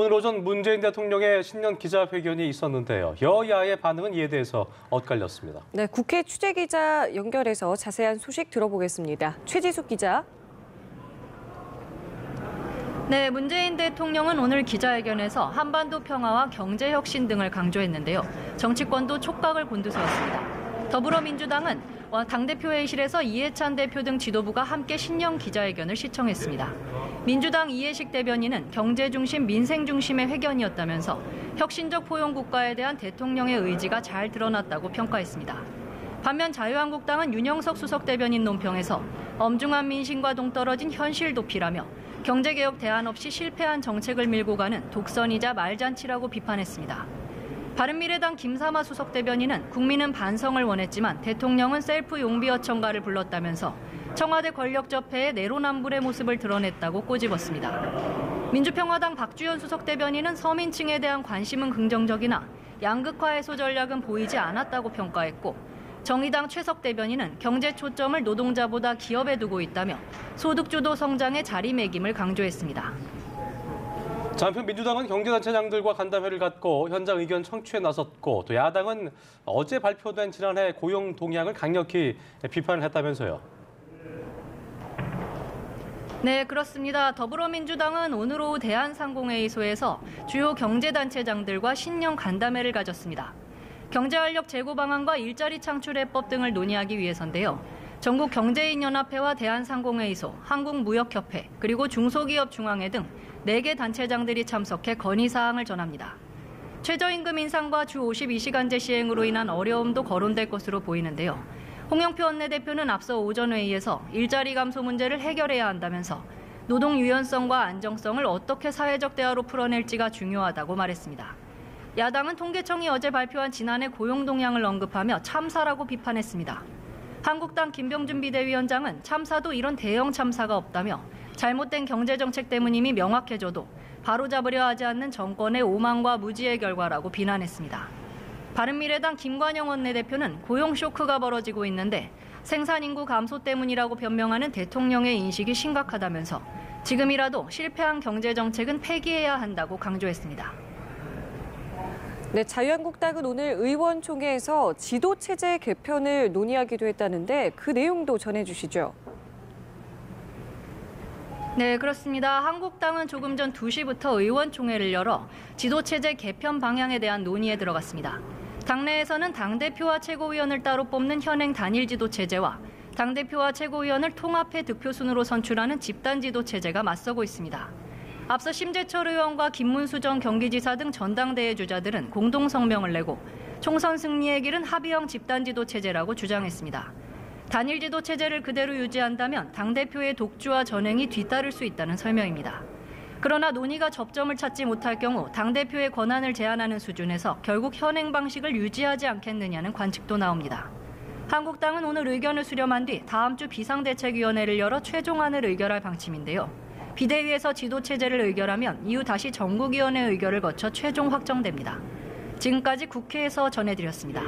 오늘 오전 문재인 대통령의 신년 기자회견이 있었는데요. 여야의 반응은 이에 대해서 엇갈렸습니다. 네, 국회 취재기자 연결해서 자세한 소식 들어보겠습니다. 최지숙 기자. 네, 문재인 대통령은 오늘 기자회견에서 한반도 평화와 경제 혁신 등을 강조했는데요. 정치권도 촉각을 곤두세웠습니다. 더불어민주당은 당대표 회의실에서 이해찬 대표 등 지도부가 함께 신년 기자회견을 시청했습니다. 민주당 이해식 대변인은 경제 중심, 민생 중심의 회견이었다면서 혁신적 포용 국가에 대한 대통령의 의지가 잘 드러났다고 평가했습니다. 반면 자유한국당은 윤영석 수석 대변인 논평에서 엄중한 민심과 동떨어진 현실 도피라며 경제개혁 대안 없이 실패한 정책을 밀고 가는 독선이자 말잔치라고 비판했습니다. 바른미래당 김삼아 수석 대변인은 국민은 반성을 원했지만 대통령은 셀프 용비어천가를 불렀다면서 청와대 권력 접해의 내로남불의 모습을 드러냈다고 꼬집었습니다. 민주평화당 박주현 수석 대변인은 서민층에 대한 관심은 긍정적이나 양극화 해소 전략은 보이지 않았다고 평가했고, 정의당 최석 대변인은 경제 초점을 노동자보다 기업에 두고 있다며 소득주도 성장의 자리매김을 강조했습니다. 한편 민주당은 경제단체장들과 간담회를 갖고 현장 의견 청취에 나섰고, 또 야당은 어제 발표된 지난해 고용 동향을 강력히 비판을 했다면서요. 네, 그렇습니다. 더불어민주당은 오늘 오후 대한상공회의소에서 주요 경제단체장들과 신년 간담회를 가졌습니다. 경제활력 제고 방안과 일자리 창출 해법 등을 논의하기 위해서인데요. 전국 경제인연합회와 대한상공회의소, 한국무역협회, 그리고 중소기업중앙회 등 4개 단체장들이 참석해 건의사항을 전합니다. 최저임금 인상과 주 52시간제 시행으로 인한 어려움도 거론될 것으로 보이는데요. 홍영표 원내대표는 앞서 오전 회의에서 일자리 감소 문제를 해결해야 한다면서 노동 유연성과 안정성을 어떻게 사회적 대화로 풀어낼지가 중요하다고 말했습니다. 야당은 통계청이 어제 발표한 지난해 고용 동향을 언급하며 참사라고 비판했습니다. 한국당 김병준 비대위원장은 참사도 이런 대형 참사가 없다며 잘못된 경제정책 때문임이 명확해져도 바로잡으려 하지 않는 정권의 오만과 무지의 결과라고 비난했습니다. 바른미래당 김관영 원내대표는 고용 쇼크가 벌어지고 있는데 생산인구 감소 때문이라고 변명하는 대통령의 인식이 심각하다면서 지금이라도 실패한 경제정책은 폐기해야 한다고 강조했습니다. 네, 자유한국당은 오늘 의원총회에서 지도체제 개편을 논의하기도 했다는데 그 내용도 전해주시죠. 네, 그렇습니다. 한국당은 조금 전 2시부터 의원총회를 열어 지도체제 개편 방향에 대한 논의에 들어갔습니다. 당내에서는 당대표와 최고위원을 따로 뽑는 현행 단일지도체제와 당대표와 최고위원을 통합해 득표순으로 선출하는 집단지도체제가 맞서고 있습니다. 앞서 심재철 의원과 김문수 전 경기지사 등 전당대회 주자들은 공동 성명을 내고 총선 승리의 길은 합의형 집단지도체제라고 주장했습니다. 단일지도체제를 그대로 유지한다면 당대표의 독주와 전횡이 뒤따를 수 있다는 설명입니다. 그러나 논의가 접점을 찾지 못할 경우 당대표의 권한을 제한하는 수준에서 결국 현행 방식을 유지하지 않겠느냐는 관측도 나옵니다. 한국당은 오늘 의견을 수렴한 뒤 다음 주 비상대책위원회를 열어 최종안을 의결할 방침인데요. 비대위에서 지도체제를 의결하면 이후 다시 전국위원회 의결을 거쳐 최종 확정됩니다. 지금까지 국회에서 전해드렸습니다.